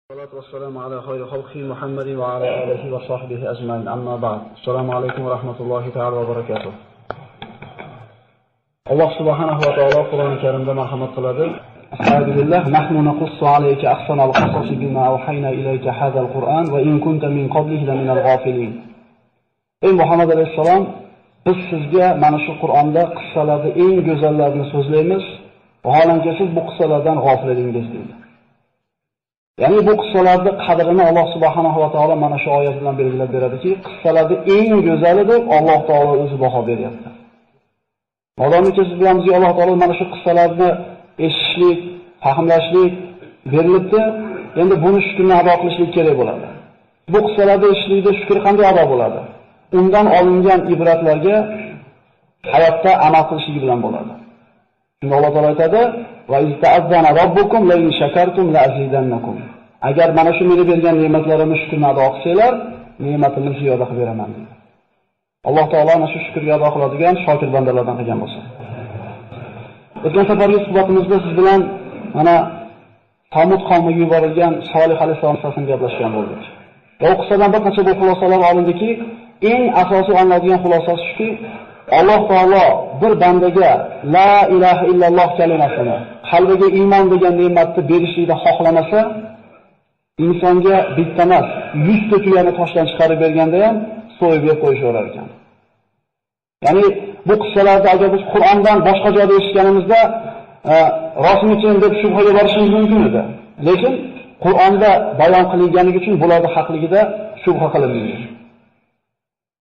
والصلاة والسلام على خير خلق محمد وعلى آله وصحبه أجمعين أما بعد السلام عليكم ورحمة الله تعالى وبركاته. الله سبحانه وتعالى قرآن الكريم مرحمة قلده. أستعوذ بالله نحن نقص عليك أحسن القصص بما أوحينا إليك هذا القرآن وإن كنت من قبله لمن الغافلين. Ey Muhammad Aleyhissalom, biz sizga mana shu Qur'onda qissalarning eng go'zallarini so'zlaymiz. Vaholanki siz bu qissalardan g'ofil edingiz deydi. Ya'ni bu qissalarning qadrini Alloh subhanahu va taolo mana shu oyat bilan belgilab beradiki, qissalarning eng go'zali deb Alloh taolo o'zi baho beryapti. Modomiki siz bilamizki Alloh taolo mana shu qissalarni eshitishlik, fahmlashlik berilibdi. Endi buni shukrni ado qilishlik kerak bo'ladi. Bu qissalarni eshitishlikda shukr qanday ado bo'ladi? Undan olingan ibratlarga hayotda amal qilishlik bilan bo'ladi. Shunda Alloh taolo aytadi: "Va izta'azzana robbukum la in shakartum la azidannakum." Agar mana shu meni bergan ne'matlarimni shukrni ado qilsanglar, ne'matimni ziyoda qilib beraman dedi. Alloh taolo mana shu shukrga ado qiladigan shokir bandalardan qilgan bo'lsin. O'tgan safargi suhbatimizda siz bilan mana Samud qavmiga yuborilgan Solih alayhissalom qissasini gaplashgan bo'ldik. Va u qissadan bir qancha xulosalar olindiki, eng asosiy olinadigan xulosasi shuki, Alloh taolo bir bandaga la ilaha illalloh kalimasini, qalbiga iymon degan ne'matni berishlikni xohlamasa, insonga bitta emas, 100 ta tuyani toshdan chiqarib berganda ham so'yib yeb qo'yishaverar ekan. Ya'ni bu qissalarda agar biz Qur'ondan boshqa joyda eshitganimizda rostmikin deb shubhaga borishimiz mumkin edi. Lekin Qur'onda bayon qilinganligi uchun bularning haqligida shubha qilinmaydi.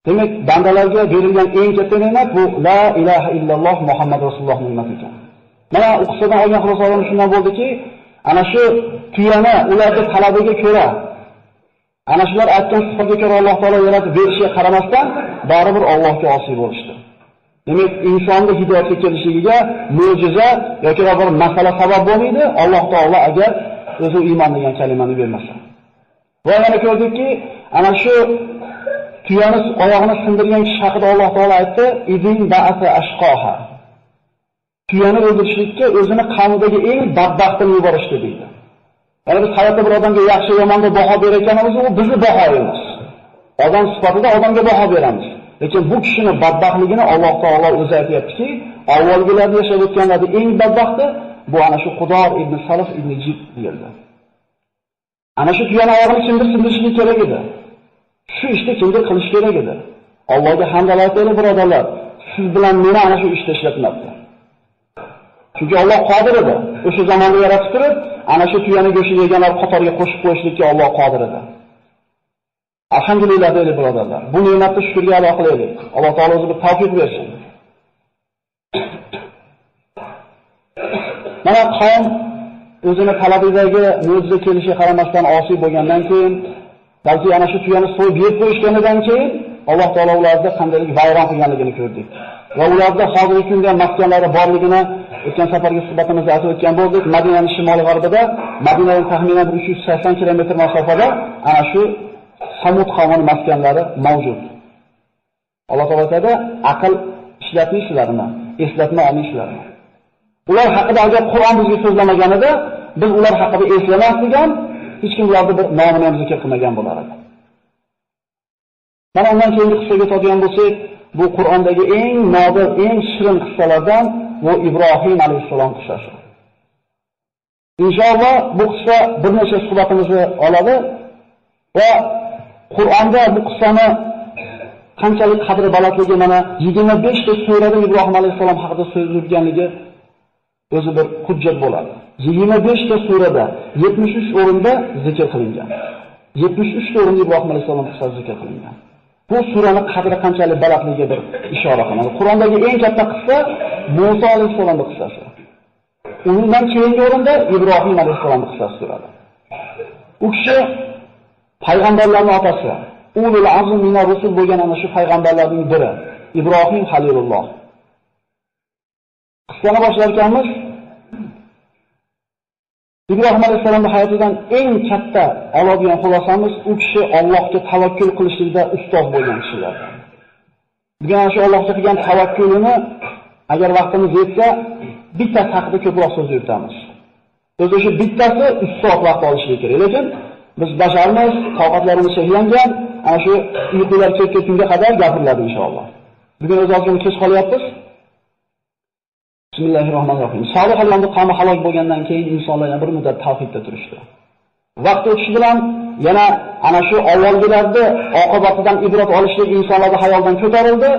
Demak, bandalarga berilgan eng katta ne'mat bu la ilaha illalloh Muhammad rasululloh ne'mati ekan. Mana u qissadan olgan xulosalarimiz shundan bo'ldiki, ana shu tuyani ularning talabiga ko'ra, ana shular aytgan sifatga ko'ra Alloh taolo yaratib berishiga qaramasdan, baribir Allohga osiy bo'lishdi. Demak, insonning hidoyatga kelishligiga mo'jiza yoki bir masala sabab bo'lmaydi, Alloh taolo agar o'zi iymon degan kalimani bermasa. Va yana ko'rdikki, ana shu tuyani oyog'ini sindirgan kishi haqida Alloh taolo aytdi: "Idin ba'asa ashqoha." Tuyani o'ldirishlikka o'zini qavmidagi eng badbaxtini yuborishdi deydi. Ya'ni biz hayotda bir odamga yaxshi yomonga baho berayotganimiz u bizning bahoyimiz. Odam sifatida odamga baho beramiz. Lekin bu kishining badbaxtligini Alloh taolo o'zi aytayaptiki, avvalgilarda yashab o'tganlarning eng badbaxti bu ana shu Xudor ibn Salif ibn Jib deyildi. Ana shu tuyani oyog'ini kimdir sindirishlik kerak edi. Shu ishni kimdir qilish kerak edi. Allohga hamdlar aytaylik birodarlar. Siz bilan meni ana shu ishda ishlatmabdi. Chunki Alloh qodir edi. O'sha zamonda yaratib turib, ana shu tuyani go'shini yeganlar qatoriga qo'shib qo'yishlikka Alloh qodir edi. Alhamdulillah deylik birodarlar. Bu ne'matni shukrga ado qilaylik. Alloh taolo o'zi bir tavfiq bersin. Mana qavm o'zini talabidagi mo'jiza kelishiga qaramasdan osiy bo'lgandan keyin, balki ana shu tuyani so'yib yeb qo'yishganidan keyin Alloh taolo ularni qanday vayron qilganligini ko'rdik. Va ularda hozirgi kunda maskanlari borligini o'tgan safargi suhbatimizda aytib o'tgan bo'ldik. Madinaning shimoliy g'arbida, Madinadan taxminan 380 kilometr masofada ana shu Samud qavmining maskanlari mavjud. Alloh taolo aytadi: "Aql ishlatmaysizlarmi? Eslatma olmaysizlarmi?" Ular haqida agar Qur'on bizga so'zlamaganida, biz ular haqida eslamasdik ham, hech kim ularni bir nomini ham zikr qilmagan bo'lar edi. Mana undan keyingi qissaga o'tadigan bo'lsak, bu Qur'ondagi eng nodir, eng shirin qissalardan bu Ibrohim alayhissalom qissasi. Inshaalloh bu qissa bir necha suhbatimizni oladi va Qur'onda bu qissani qanchalik qadri balandligi mana 25 ta surada Ibrohim alayhissalom haqida so'zlanganligi o'zi bir hujjat bo'ladi. 25 ta surada 73 o'rinda zikr qilingan. 73 ta o'rinda Ibrohim alayhissalom qissasi zikr qilingan. Bu suraning qadri qanchalik balandligiga bir ishora qiladi. Qur'ondagi eng katta qissa Musa alayhissalomning qissasi. Undan keyingi o'rinda Ibrohim alayhissalomning qissasi turadi. U kishi payg'ambarlarning otasi, ulul azm minar rusul bo'lgan ana shu payg'ambarlarning biri, Ibrohim Halilulloh. Qissani boshlar ekanmiz. Ibrohim alayhissalomning hayotidan eng katta oladigan xulosamiz u kishi Allohga tavakkul qilishlikda ustoz bo'lgan kishilardan. Bugun ana shu Allohga qilgan tavakkulini agar vaqtimiz yetsa, bitta haqida ko'proq so'z yuritamiz. O'zi shu bittasi 3 soat vaqt olishi kerak. Lekin Biz basharmiz, toqatlarimiz cheklangan, ana shu uyqular ketgunga qadar gapiriladi inshaalloh. Bugun o'z ozgina kech qolyapmiz. Bismillahirrohmanirrohim. Solihlarning qavmi halok bo'lgandan keyin insonlar yana bir muddat tavhidda turishdi. Vaqt o'tishi bilan yana ana shu avvalgilarda oqibatidan ibrat olishlik insonlarning hayoldan ko'tarildi,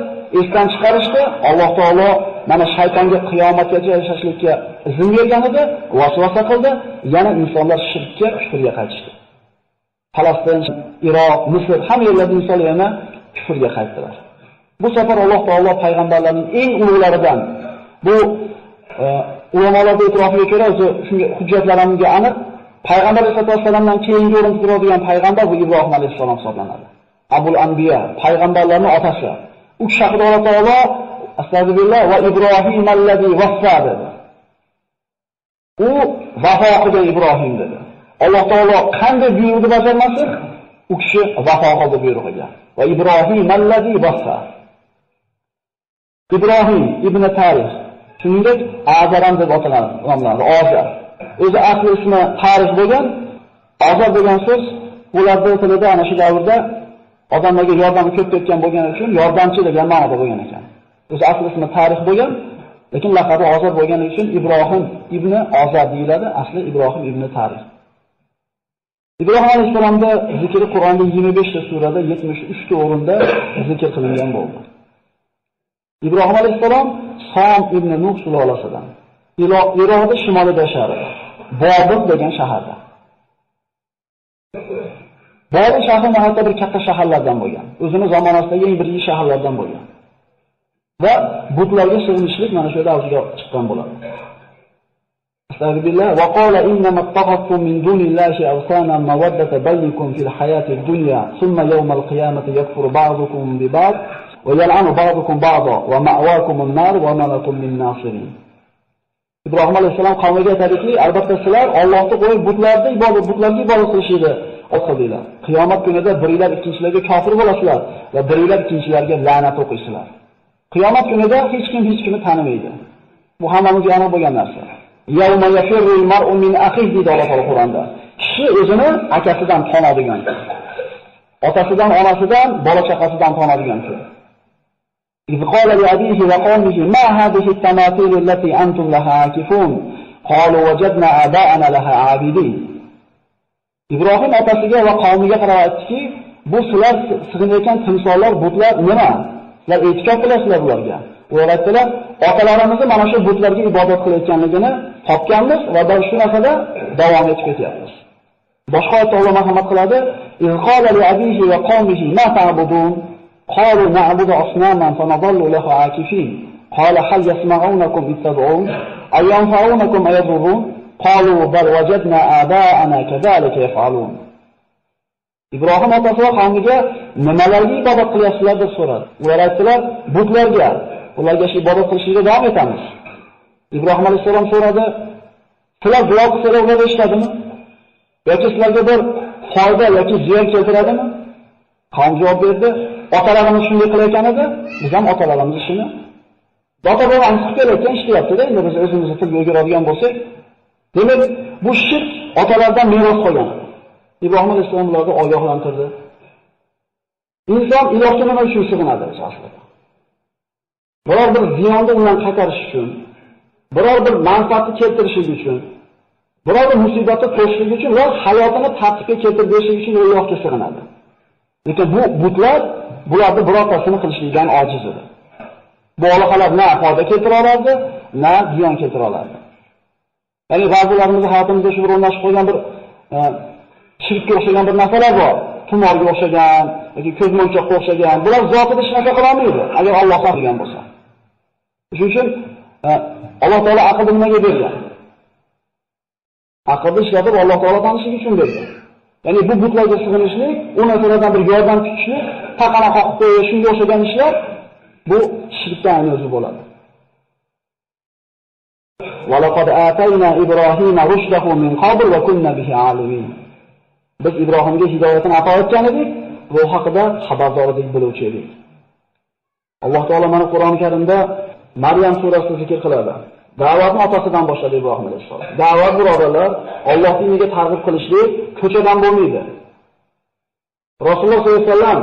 esdan chiqarishdi. Alloh taolo mana shaytonga qiyomatgacha yashashlikka izn bergan edi, vasvasa qildi, yana insonlar shirkka, kufrga qaytishdi. Falastin, Iroq, Misr hamma yerlarda insonlar yana kufrga qaytdilar. Bu safar Alloh taolo payg'ambarlarning eng ulug'laridan bu ulamolarning e'tirofiga ko'ra o'zi shunga hujjatlarimga aniq Payg'ambar vasallamdan keyingi o'rinda turadigan payg'ambar bu Ibrohim alayhissalom hisoblanadi. Abul Anbiya, payg'ambarlarning otasi. U kishi haqida Alloh taolo astagfirullah va Ibrohim allazi vaffa dedi. U vafo qilgan Ibrohim dedi. Alloh taolo qanday buyruqni bajarmasin, u kishi vafo qildi buyrug'iga. Va Ibrohim allazi vaffa. Ibrohim ibn Tarix, shuningdek Azaram deb nomlanadi. Ozar. O'zi asli ismi Tarix bo'lgan, Ozar degan so'z ularning tilida ana shu davrda odamlarga yordam ko'p ketgan bo'lgani uchun yordamchi degan ma'noda bo'lgan ekan. O'zi asli ismi Tarix bo'lgan, lekin laqabi Ozar bo'lgani uchun Ibrohim ibn Ozar deyiladi, asli Ibrohim ibn Tarix. Ibrohim alayhissalomda zikri Qur'onda 25 ta surada 73 ta o'rinda zikr qilingan bo'ldi. Ibrohim alayhissalom Som ibn Nuh sulolasidan. Iroqda shimolida yashardi. Bobil degan shaharda. Bobil shahri hatto bir katta shaharlardan bo'lgan. O'zini zamonasidagi eng birinchi shaharlardan bo'lgan. Va butlarga sig'inishlik mana shu yerda avjiga chiqqan bo'ladi. Astagfirullah va qala inna mattaqattum min dunillahi awsana mawaddata baynikum fil hayati dunya thumma yawmal qiyamati yakfuru ba'dukum bi ba'd va yal'anu ba'dukum ba'da va ma'wakum an-nar va ma lakum min nasirin. Ibrohim alayhissalom qavmiga aytadiki, albatta sizlar Allohni qo'yib butlarga ibodat qilishingni o'qidinglar. Qiyomat kunida biringlar ikkinchilarga kofir bo'lasizlar va biringlar ikkinchilarga la'nat o'qiysizlar. Qiyomat kunida hech kimni tanimaydi. Bu hammamizga aniq bo'lgan narsa. Yawma yafirrul mar'u min akhihi deydi Alloh taolo Qur'onda. Kishi o'zini akasidan tonadigan. Otasidan, onasidan, bola chaqasidan tonadigan kun. إذ قال لأبيه وقومه ما هذه التماثيل التي أنتم لها عاكفون قالوا وجدنا آباءنا لها عابدين. İbrahim otasiga va qavmiga qarab aytdiki, bu sizlar sig'inayotgan timsollar, butlar nima? Sizlar e'tikof qilasizlar bularga. Ular aytdilar, otalarimizni mana shu butlarga ibodat qilayotganligini topganmiz va shu narsada davom etib ketyapmiz. Boshqa oyatda Alloh marhamat qiladi, إذ قال لأبيه وقومه ما تعبدون قالوا نعبد أصناما فنظل لها عاكفين قال هل يسمعونكم إذ تدعون أو ينفعونكم أو يضرون قالوا بل وجدنا آباءنا كذلك يفعلون. İbrahim otasi va qavmiga nimalarga ibodat qilyapsizlar deb so'radi. Ular aytdilar, butlarga, ularga ibodat qilishga davom etamiz. Ibrohim alayhissalom so'radi, sizlar duo qilsalar ular eshitadimi? Yoki sizlarga bir foyda yoki ziyon keltiradimi? Qavm javob berdi, otalarimiz shunday qilayotgan edi, biz ham otalarimiz shuni ota-bobamiz qilib kelayotgan ishlayapti-da, endi biz o'zimizni tilga o'giradigan bo'lsak, demak, bu shirk otalardan meros qolgan. Ibrohim alayhissalom ularni ogohlantirdi. Inson ilohga nima uchun sig'inadi aslida? Biror bir ziyonni undan qaytarish uchun, biror bir manfaatni keltirish uchun, biror bir musibatni to'sishlik uchun va hayotini tartibga keltirib berish uchun ilohga sig'inadi. Lekin bu butlar bularni birortasini qilishlikdan ojiz edi. Bu aloqalar na foyda keltira olardi, na ziyon keltira olardi. Ya'ni ba'zilarimiz hayotimizda shu o'rnashib qo'ygan bir shirkka o'xshagan bir narsalar bor. Tumorga o'xshagan yoki ko'zmonchoqqa o'xshagan. Bular zotida hech narsa qila olmaydi, agar Alloh xohlagan bo'lsa. Shuning uchun Alloh taolo aqlni nimaga bergan? Aqlni ishlatib Alloh taolo tanishlik uchun bergan. Ya'ni bu butlarga sig'inishlik, u narsalardan bir yordam kutishlik, taqana qoqib qo'yish, shunga o'xshagan ishlar bu shirkdan o'zi bo'ladi. Va laqad atayna Ibrohima rushdahu min qabl va kunna bihi alimin. Biz Ibrohimga hidoyatini ato etgan edik, bu haqida xabardor edik, biluvchi edik. Alloh taolo mana Qur'on Karimda Maryam surasida zikr qiladi. Da'vatni otasidan boshladi Ibrohim alayhissalom. Da'vat birodarlar, Alloh diniga targ'ib qilishlik ko'chadan bo'lmaydi. Rasululloh sollallohu alayhi vasallam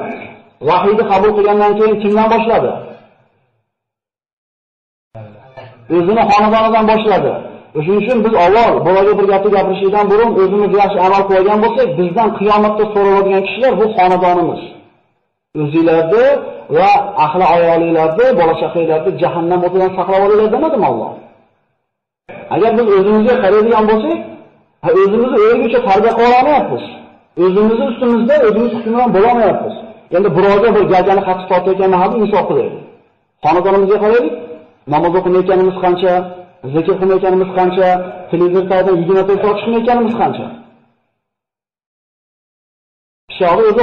vahiyni qabul qilgandan keyin kimdan boshladi? O'zini xonadonidan boshladi. Shuning uchun biz avval bolaga bir gapni gapirishdan burun o'zimiz yaxshi amal qilgan bo'lsak, bizdan qiyomatda so'raladigan kishilar bu xonadonimiz. O'zingizlarni va ahli ayolinglarni, bola chaqanglarni jahannam o'tidan saqlab olinglar demadimi Alloh? Agar biz o'zimizga qaraydigan bo'lsak, o'zimizni o'rnicha tarbiya qila olmayapmiz. O'zimizni ustimizda o'zimiz hukmron bo'la olmayapmiz. Endi birovga bir gajani qattiq tortayotgan mahali insof qilaylik. Xonadonimizga qaraylik. Namoz o'qimayotganimiz qancha, zikr qilmayotganimiz qancha, televizorda 20 ta soat chiqmayotganimiz qancha. Sho'g'i o'zi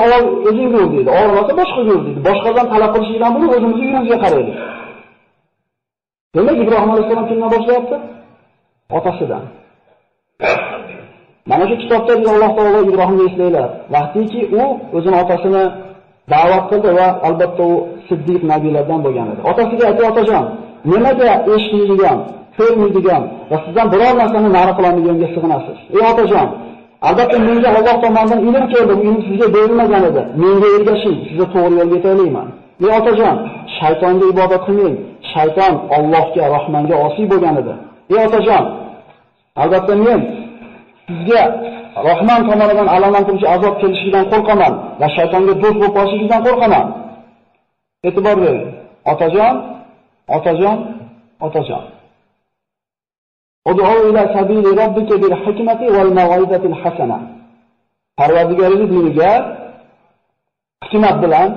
o'zing ko'r deydi, og'rimasa boshqa ko'r deydi. Boshqadan talab qilishdan buni o'zimizning uyimizga qaraylik. Demak, Ibrohim alayhissalom kimdan boshlayapti? Otasidan. Mana shu kitobda Alloh taolo Ibrohimni eslaylar. Vaqtiki u o'zining otasini da'vat qildi va albatta u siddiq nabiylardan bo'lgan edi. Otasiga aytdi: "Otajon, nimaga eshitmaydigan, ko'rmaydigan va sizdan biror narsani nari qilolmaganiga sig'inasiz? Ey otajon, albatta menga Alloh tomonidan ilm keldi, bu ilm sizga berilmagan edi. Menga ergashing, sizni to'g'ri yo'lga yetaklayman. Ey otajon, shaytonga ibodat qilmang. Shayton Allohga, Rahmonga osiy bo'lgan edi. Ey otajon, albatta men sizga Rahmon tomonidan alamlantiruvchi azob kelishidan qo'rqaman va shaytonga do'st bo'lib qolishingizdan qo'rqaman." E'tibor bering. Otajon, otajon, otajon. Ud'u ila sabili robbika bil hikmati wal maw'izatil hasana. Parvardigoring diniga hikmat bilan,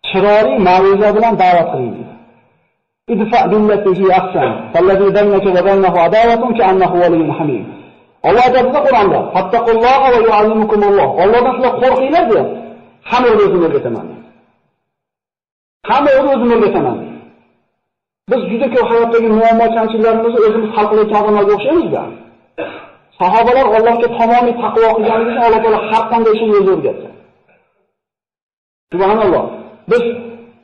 chiroyli ma'ruza bilan da'vat qiling. Idfa billati hi ahsan, fallazi baynaka va baynahu adawatun ka'annahu waliyyun hamim. Alloh aytadi Qur'onda: "Fattaqulloha va yu'allimukumulloh." Allohdan sizlar qo'rqinglar deb, hamma o'zini o'rgataman. Hamma o'zini o'rgataman. Biz juda ko'p hayotdagi muammo kamchiliklarimizni o'zimiz hal qilayotgan odamlarga o'xshaymiz-da. Sahobalar Allohga tamomiy taqvo qilganligi uchun Alloh taolo har qanday ishni o'zi o'rgatdi. Subhanalloh. Biz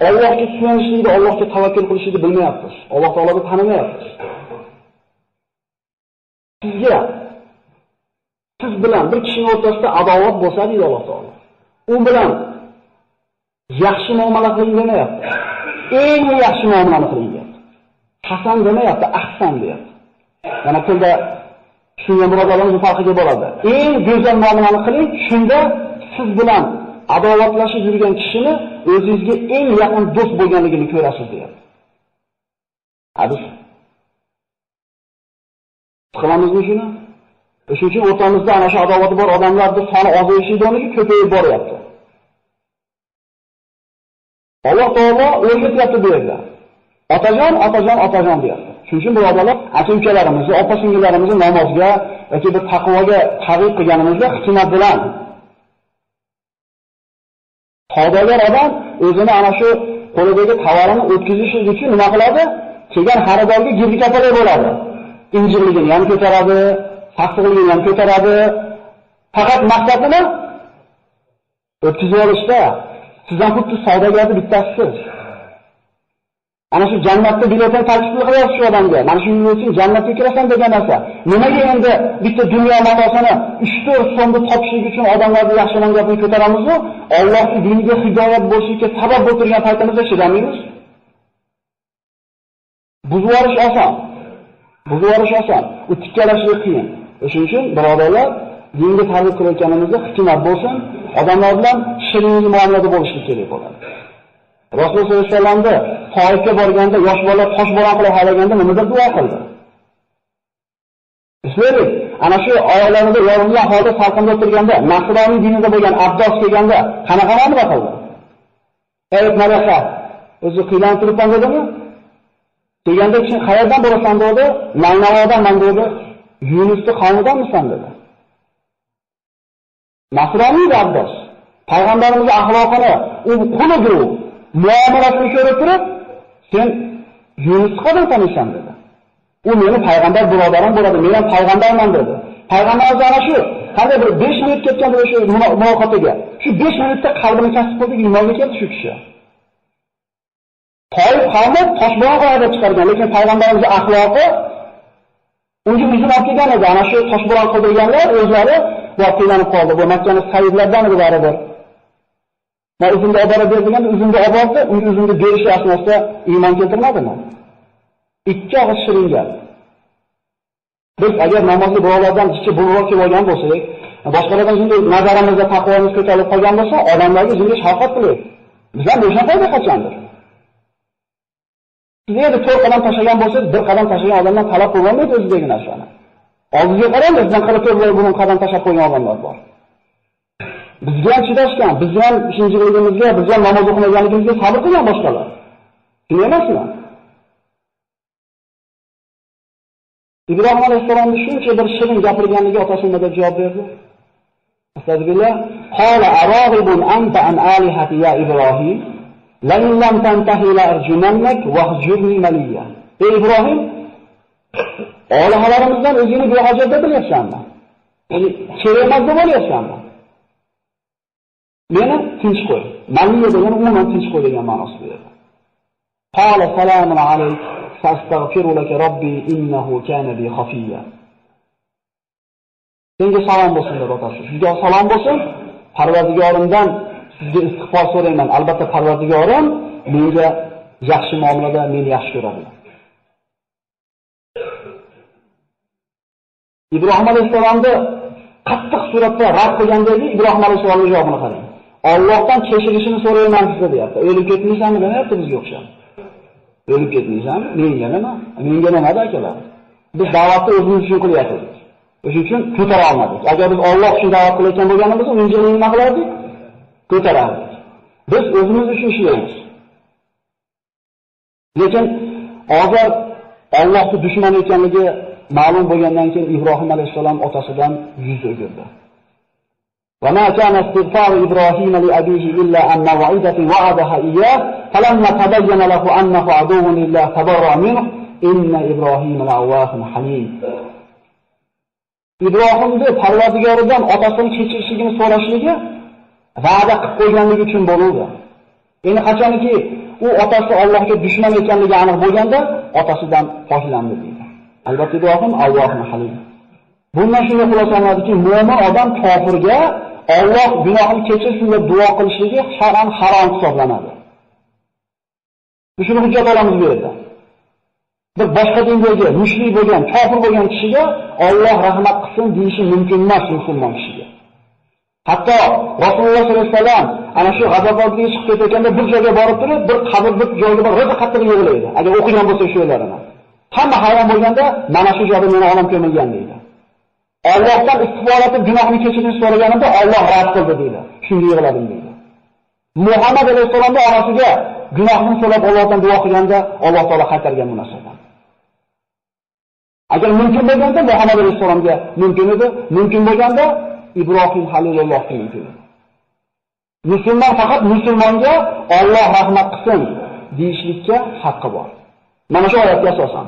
Allohga suyanishlikni, Allohga tavakkul qilishlikni bilmayapmiz. Alloh taoloni tanimayapmiz. Siz bilan bir kishining o'rtasida adovat bo'lsa deydi Alloh taolo. U bilan yaxshi muomala qiling demayapti. Eng yaxshi muomalani qiling deyapti. Hasan demayapti, ahsan deyapti. Yana tilda tushungan birodarlarimiz farqiga bo'ladi. Eng go'zal muomalani qiling, shunda siz bilan adovatlashib yurgan kishini o'zingizga eng yaqin do'st bo'lganligini ko'rasiz deyapti. Hadis. Qilamizmi shuni? Shuning uchun o'rtamizda ana shu adovati bor odamlarning soni ozayishidan ko'payib boryapti. Alloh taolo o'rgatyapti bu yerda. Otajon, otajon, otajon deyapti. Shuning uchun birodarlar, aka-ukalarimizni, opa-singillarimizni namozga yoki bir taqvoga targ'ib qilganimizda hikmat bilan savdogar odam o'zini ana shu qo'lidagi tovarini o'tkazish uchun nima qiladi? Kelgan xaridorga girdi kapalar bo'ladi. Injirligini ham ko'taradi, sassiqligini ham ko'taradi. Faqat maqsad nima? O'tkazib olishda. Sizdan xuddi savdogarning bittasisiz. Ana shu jannatda biletini taklif qilyapsiz shu odamga. Mana shu yo'lsin jannatga kirasan degan narsa. Nimaga endi bitta dunyo matosini 3-4 so'mda topishlik uchun odamlarga yaxshilan gapni ko'taramiz-ku? Allohning diniga hidoyat bo'lishiga sabab bo'lib turgan paytimizda chidamaymiz. Buzvorish oson. Buzvorish oson. U tikkalashlik qiyin. Shuning uchun birodarlar, dinga targ'ib qilayotganimizda hikmat bo'lsin, odamlar bilan shirin muomalada bo'lishlik kerak bo'ladi. Rasululloh sollallohu alayhi vasallamda Toifga borganda yosh bola toshbo'ron qilib haylaganda nimadir duo qildi. Eslaylik, ana shu oilalarida yorilgan holda salqinda o'tirganda, Nasroniy dinida bo'lgan Abdulloh kelganda qanaqa muomala qildi? Ey malaka, o'zi qiylanib turibman dedimi? Deganda kim qayerdan borasan dedi? Naynovadanman dedi. Yunusning qavmidanmisan dedi. Nasroniy Abdulloh payg'ambarimiz axloqini, u quligi, muomalasini ko'rib turib, sen Yunusni qanday taniysan dedi. U meni payg'ambar birodarim bo'ladi, men ham payg'ambarman dedi. Payg'ambarimiz ana shu qanday bir 5 minut ketganda o'sha muloqotiga, shu 5 minutda qalbini kasb qildi, iymonga keldi shu kishi. Toif qavmi toshbo'ron qilib chiqargan, lekin payg'ambarimizning axloqi Unga uzun olib kelgan edi. Ana shu toshbo'ron qildirganlar o'zlari voqelanib qoldi. Bu Makkani sayyidlardan edi baribir. Va uzunga olib borib berganda uzunga olib bordi, unga uzunga berish asnosida iymon keltirmadimi? Ikki og'iz shirin gap. Biz agar namozli birovlardan ichki bulg'or kelib olgan bo'lsak, boshqalardan shunday nazarimizda taqvomiz ko'tarilib qolgan bo'lsa, odamlarga shunday shafqat qilaylik. Bizlar nima qildik qachondir? Siz endi 4 qadam tashlagan bo'lsangiz, 1 qadam tashlagan odamdan talab qilolmaydi o'zidagi narsani. Oldingizga qarang, bizdan 44 bunun qadam tashlab qo'ygan odamlar bor. Bizga ham chidashgan, bizga ham shinjiligimizga, bizga ham namoz o'qimaganligimizga sabr qilgan boshqalar. Shuni emasmi? Ibrohim alayhissalomning shuncha bir shirin gapirganligiga otasi nima deb javob berdi? Astagfirullah. Qala aragibun anta an alihati ya Ibrohim, la in lam tantahi la arjumannak wahjurni maliya. Ey Ibrohim, olihalarimizdan o'zingni behojat deb bilyapsanmi? Ya'ni kerak emas deb olyapsanmi? Meni tinch qo'y. Maliya degan umuman tinch qo'y degan ma'nosi berdi. Qala salamun alayk. Astaghfiru laka robbi innahu kana bi khafiya. Senga salom bo'lsin deb otasi. Sizga salom bo'lsin. Parvardigorimdan sizga istig'for so'rayman. Albatta Parvardigorim menga yaxshi muomalada meni yaxshi ko'radi. Ibrohim alayhissalomni qattiq suratda rad qilgandagi Ibrohim alayhissalomning javobini qarang. Allohdan kechirishini so'rayman sizga deyapti. O'lib ketmaysanmi demayapti bizga o'xshab. O'lib ketmaysanmi? Menga nima? Menga nima akalar? Biz da'vatni o'zimiz uchun qilyapmiz. O'shuning uchun ko'tara olmadik. Agar biz Alloh uchun da'vat qilayotgan bo'lganimizda, unga nima qilardik? Ko'tarardik. Biz o'zimiz uchun ishlaymiz. Lekin hozir Allohning dushman ekanligi ma'lum bo'lgandan keyin Ibrohim alayhissalom otasidan yuz o'girdi. Va ma kana istighfar Ibrohim li abihi illa an maw'idati wa'adaha iyyah falamma tabayyana lahu annahu aduwwun lillah tabarra minhu inna Ibrohim la'awwahun halim. Ibrohimning Parvardigoridan otasining kechirishligini so'rashligi va'da qilib qo'yganligi uchun bo'ldi. Endi qachonki u otasi Allohga dushman ekanligi aniq bo'lganda otasidan pokilandi deydi. Albatta Ibrohim Allohun halim. Bundan shunga xulosalanadiki, mo'min odam kofirga Alloh gunohini kechirsin deb duo qilishligi harom hisoblanadi. Shuni hujjat olamiz bu yerda. Bir boshqa dindagi mushrik bo'lgan, kofir bo'lgan kishiga Alloh rahmat qilsin deyishi mumkin emas musulmon kishiga. Hatto Rasululloh sollallohu alayhi vasallam ana shu g'azabotga chiqib ketayotganda bir joyga borib turib, bir qabr bir joyga borib ro'za qattiq yig'laydi. Agar o'qigan bo'lsa shu yerlarini. Hamma hayron bo'lganda mana shu joyda meni olam ko'milgan deydi. Allohdan istig'for etib gunohni kechirishni so'raganimda Alloh rad qildi deydi. Shunga yig'ladim deydi. Muhammad alayhissalomning onasiga gunohni so'rab Allohdan duo qilganda Alloh taolo qaytargan bu narsadan. Agar mumkin bo'lganda Muhammad alayhissalomga mumkin edi, mumkin bo'lganda Ibrohim Halilullohga mumkin edi. Musulmon faqat musulmonga Alloh rahmat qilsin deyishlikka haqqi bor. Mana shu oyatga asosan.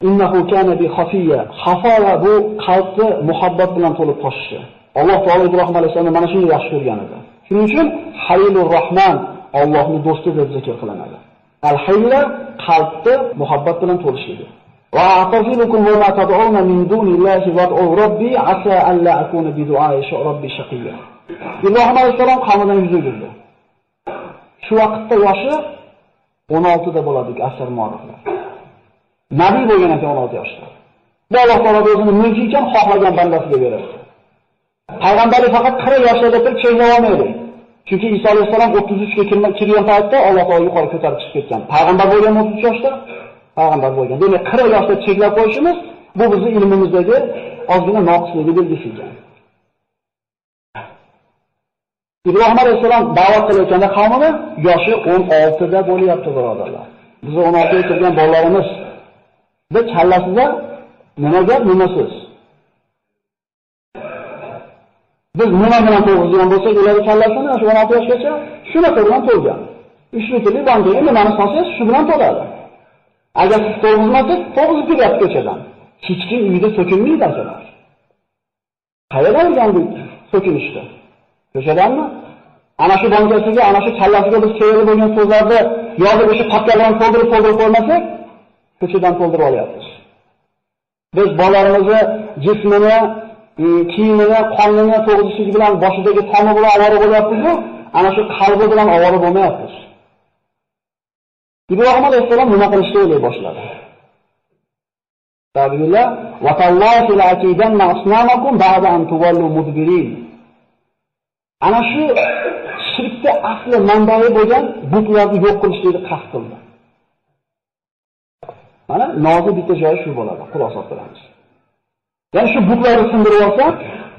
Innahu kana bi khafiya. Xafola bu qalbni muhabbat bilan to'lib toshishi. Alloh taolo Ibrohim alayhissalomni mana shunday yaxshi ko'rgan edi. Shuning uchun Halilur Rahman Allohning do'sti deb zikr qilinadi. Al-Hayla qalbni muhabbat bilan to'lishligi. Va atazilukum wa ma tad'una min dunillahi wad'u robbi asa an la akuna bi du'ai robbi shaqiya. Ibrohim alayhissalom qavmidan yuz o'girdi. Shu vaqtda yoshi 16 da bo'ladi asr muoriflar. Nabiy bo'lgan ekan 16 yoshda. Bu Alloh taolo o'zini mulki ekan xohlagan bandasiga beradi. Payg'ambarlik faqat 40 yoshda turib cheklab olmaydi. Chunki Iso alayhissalom 33 ga kirgan paytda Alloh taolo yuqori ko'tarib chiqib ketgan. Payg'ambar bo'lgan 33 yoshda, payg'ambar bo'lgan. Demak 40 yoshda cheklab qo'yishimiz bu bizning ilmimizdagi ozgina noqisligi belgisi ekan. Ibrohim alayhissalom da'vat qilayotganda qavmini yoshi 16 da bo'lyapti birodarlar. Biz 16 ga kirgan bolalarimiz biz kallasida nima gap, nima so'z. Biz nima bilan to'g'izgan bo'lsak, ularning kallasini shu 16 yoshgacha shunaqa bilan to'lgan. 3 litrli bankaga nimani solsangiz shu bilan to'ladi. Agar siz to'g'izmasangiz, to'g'izib ketadi ko'chadan. Hech kim uyida so'kinmaydi akalar. Qayerdan o'rgandik so'kinishni? Ko'chadanmi? Ana shu bankasiga, ana shu kallasiga biz kerak bo'lgan so'zlarni yozib o'sha papkalarni to'ldirib qo'ymasak, ko'chadan to'ldirib olyapmiz. Biz bolalarimizni jismini, kiyimini, qonini to'g'rislik bilan boshidagi toni bilan ovora bo'lyapmiz-ku, ana shu qalbi bilan ovora bo'lmayapmiz. Ibrohim alayhissalom nima qilishni o'ylay boshladi. Alhamdulillah, va tallahi la'akidanna asnamakum ba'da an tuwallu mudbirin. Ana shu shirkda asli manbai bo'lgan butlarni yo'q qilishni qasd qildi. Mana nozik bitta joyi shu bo'ladi, xulosa qilamiz. Ya'ni shu butlarni sindirib olsa,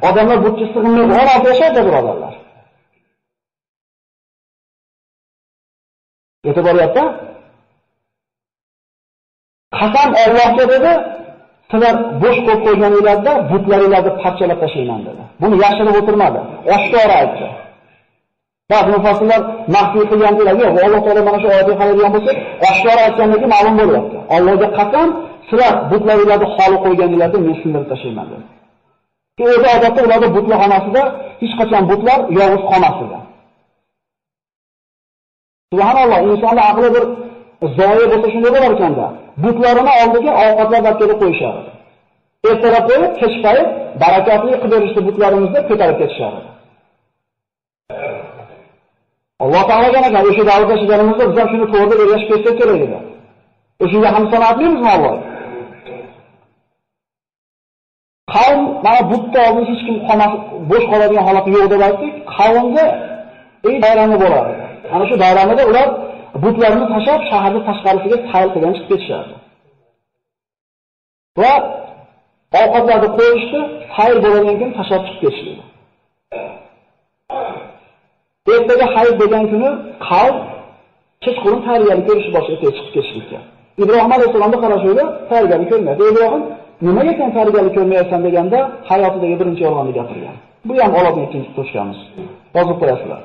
odamlar butga sig'inmay orada yashaydi, birodarlar. E'tibor bering. Qasam Allohga dedi, sizlar bo'sh qo'yib qo'yganinglarda butlaringlarni parchalab tashlayman dedi. Buni yashirib o'tirmadi, oshkora aytdi. Ba'zi mufassirlar maxfiy qilgan deylar, yo'q, Alloh taolo mana shu oyatga qaraydigan bo'lsak, oshkora aytganligi ma'lum bo'lyapti. Allohga qasam, sizlar butlaringlarni xoli qo'yganinglarda men sindirib tashlayman dedi. O'zi odatda ularda butlar xonasida hech qachon butlar yolg'iz qolmasdi. Subhanalloh, insonning aqli bir zoyi bo'lsa shunday bo'lar ekanda. Butlarini oldiga ovqatlar kelib qo'yishardi. Ertalab qo'yib, kech payt barakatli qilib berishdi butlarimizni ko'tarib ketishardi. Alloh taolaga agar o'sha davrda yashaganimizda biz ham shuni to'g'ri ergashib ketsak kerak edi. O'shunga ham sanoatlimizmi Alloh? Qavm mana butda oldin hech kim bo'sh qoladigan holati yo'q deb aytdik. Qavmga bayrami bo'lardi. Ana shu bayramida ular butlarni tashlab shaharni tashqarisiga sayl qilgan chiqib ketishardi. Va ovqatlarni qo'yishdi, sayl bo'ladigan kun tashlab chiqib ketishdi. Ertaga hayit degan kuni qavm kechqurun tayyorgarlik ko'rish boshlab chiqib ketishlikka. Ibrohim alayhissalomga qarashuvda tayyorgarlik ko'rmaydi. Ibrohim nimaga sen tayyorgarlik ko'rmayapsan deganda hayotidagi birinchi yolg'onni gapirgan. Bu ham Allohning ikkinchi to'shqamiz. Yozib qo'yasizlar.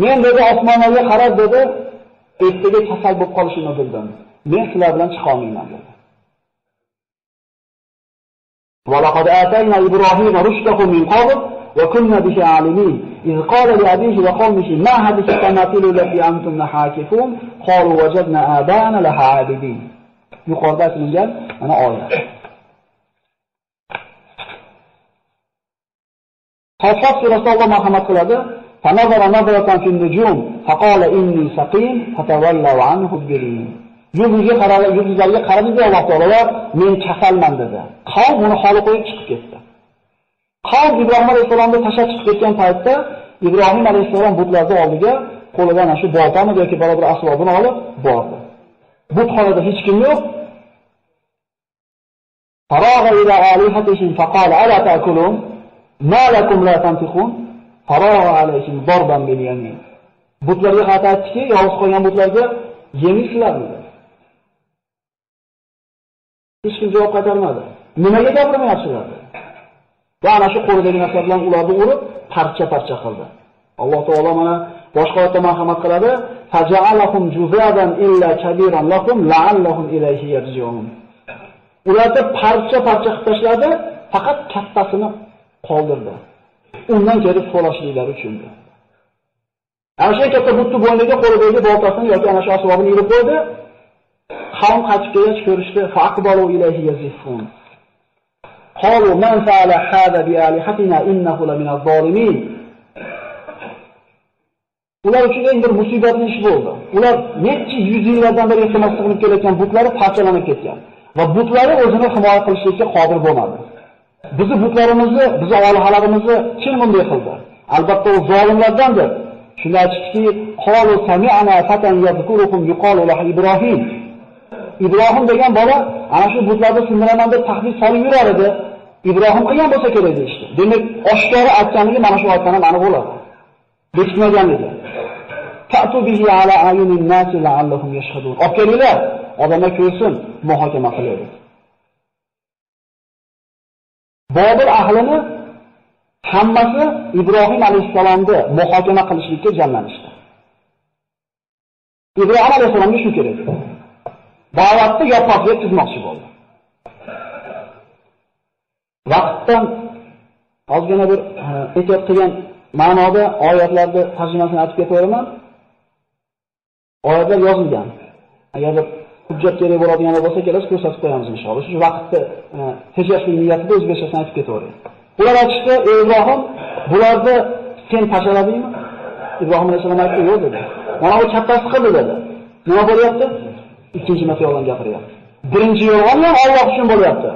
Men dedi osmonlarga qarab dedi, ertaga kasal bo'lib qolishimni bildim. Men sizlar bilan chiqa olmayman dedi. Va laqad atayna Ibrohima rushdahu min qabl va kunna bihi alimin. إذ قال لأبيه وقومه ما هذه التماثيل التي أنتم حاكفون قالوا وجدنا آباءنا لها عابدين. yuqorida aytilgan mana oyat. Qasas surasida Alloh marhamat qiladi. فنظر نظرة في النجوم فقال إني سقيم فتولوا عنه مدبرين. Yulduzlarga qaradi Alloh taolo, men kasalman dedi. Qavm uni holi qo'yib chiqib ketdi. Qavm Ibrohim alayhissalomni tashlab chiqib ketgan paytda Ibrohim alayhissalom butlarning oldiga qo'lida ana shu boltani yoki boshqa bir asbobini olib bordi. Butxonada hech kim yo'q. Faragha ila alihatihim faqala ala ta'kulun ma lakum la tantiqun faragha alayhim darban bil yamin. Butlarga qaytadiki, yolg'iz qolgan butlarga yemisizlarmi dedi. Hech kim javob qaytarmadi. Nimaga gapirmayapsizlar dedi. Va ana shu qo'lidagi narsa bilan ularni urib, parcha-parcha qildi. Alloh taolo mana boshqa oyatda marhamat qiladi. Faja'alahum juzadan illa kabiran lahum la'allahum ilayhi yarji'un. Ularni parcha-parcha qilib tashladi, faqat kattasini qoldirdi. Undan kelib so'rashliklari uchun. Ana shu katta butni bo'yniga qo'lidagi boltasini yoki ana shu asbobini yurib qo'ydi. Qavm qaytib kelgach ko'rishdi. Faqbalu ilayhi yazifun. قالوا من فعل هذا بآلهتنا إنه لمن الظالمين. Ular uchun eng bir musibatli ish bo'ldi. Ular necha yuz yillardan beri iltimos qilib kelayotgan butlari parchalanib ketgan va butlari o'zini himoya qilishga qodir bo'lmadi. Bizi butlarimizni, bizi olihalarimizni kim bunday qildi? Albatta u zolimlardandir. Shunda aytdiki, qalu sami'na fatan yadhkurukum yuqalu lahu Ibrohim. Ibrohim degan bola ana shu butlarni sindiraman deb tahdid solib yurar edi. Ibrohim qilgan bo'lsa kerak deydi. Demak, oshkora aytganligi mana shu oyatdan aniq bo'ladi. Bekitmaganligi. Ta'tu bihi ala ayunin nas la'allahum yashhadun. Okelinglar, odamlar ko'rsin, muhokama qilaylik. Bobur ahlini hammasi Ibrohim alayhissalomni muhokama qilishlikka jamlanishdi. Ibrohim alayhissalomga shu kerak. Da'vatni yopiqga tizmoqchi bo'ldi. Vaqtdan ozgina bir ehtiyot qilgan ma'noda oyatlarni tarjimasini aytib ketaveraman. Oyatlar yozilgan. Agar bir hujjat kerak bo'ladigan bo'lsa, kelasiz ko'rsatib qo'yamiz inshaalloh. Shu vaqtda hejashning niyatida o'zbekchasini aytib ketaveradi. Ular aytishdi, "Ey Ibrohim, bularni sen tashaladingmi?" Ibrohim alayhisalom aytdi, "Yo'q" dedi. "Mana bu kattasi qildi" dedi. Nima bo'lyapti? Ikkinchi marta yolg'on gapiryapti. Birinchi yolg'on ham Alloh uchun bo'lyapti.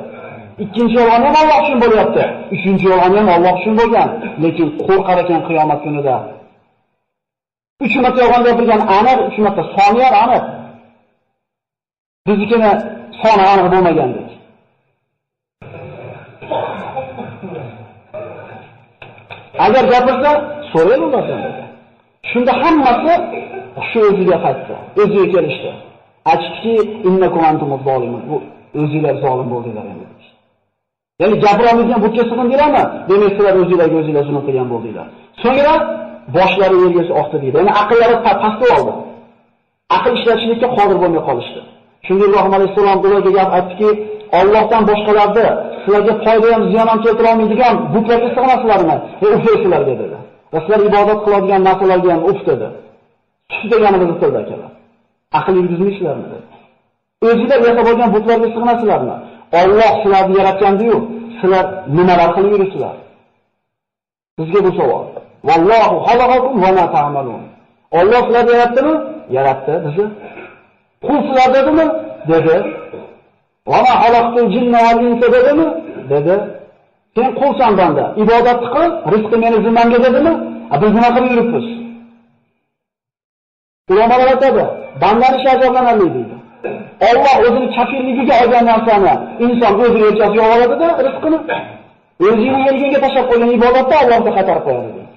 Ikkinchi yolg'on ham Alloh uchun bo'lyapti. Uchinchi yolg'on ham Alloh uchun bo'lgan, lekin qo'rqar ekan qiyomat kunida. 3 marta yolg'on gapirgan aniq, 3 marta soni ham aniq. Biznikini soni aniq bo'lmagandek. Agar gapirsa, so'raydi ulardan. Shunda hammasi shu o'ziga qaytdi. O'ziga kelishdi. Aytdiki, "Innakum antumuz zolimun." Bu o'zingizlar zolim bo'ldinglar endi. Ya'ni gapirolmaydigan bu kesib qildinglarmi? Demak, sizlar o'zingizlar zulm qilgan bo'ldinglar. So'ngra boshlari yerga oqdi deydi. Ya'ni aqllari pastga oldi. Aql ishlatishlikka qodir bo'lmay qolishdi. Shunda Ibrohim alayhisalom ularga gap aytdiki, "Allohdan boshqalarni sizlarga foyda ham ziyon ham keltira olmaydigan butlarga sig'inasizlarmi? Uflaysizlarga" dedi. Va sizlar ibodat qiladigan narsalarga ham uf dedi. Shu deganimizni qildi akalar. Aql yurgizmaysizlarmi dedi. O'zingizlar yasab olgan butlarga sig'inasizlarmi? Alloh sizlarni yaratgandi-yu, sizlar nimalar qilib yuribsizlar? Bizga bu savol. Vallohu xalaqakum va ma ta'malun. Alloh sizlarni yaratdimi? Yaratdi bizni. Qul sizlar dedimi? Dedi. Va ma xalaqtul jinna val insa dedimi? Dedi. Sen qulsan banda, ibodat qil, rizqi meni zimmamga dedimi? Biz nima qilib yuribmiz? Ulamolar aytadi, bandani shajoblanadi deydi. Alloh o'zini kafilligiga olgan narsani inson o'zi yelkasiga oladi-da, rizqini o'zining yerga tashlab qo'ygan ibodatda Allohga qaytarib qo'yadi deydi.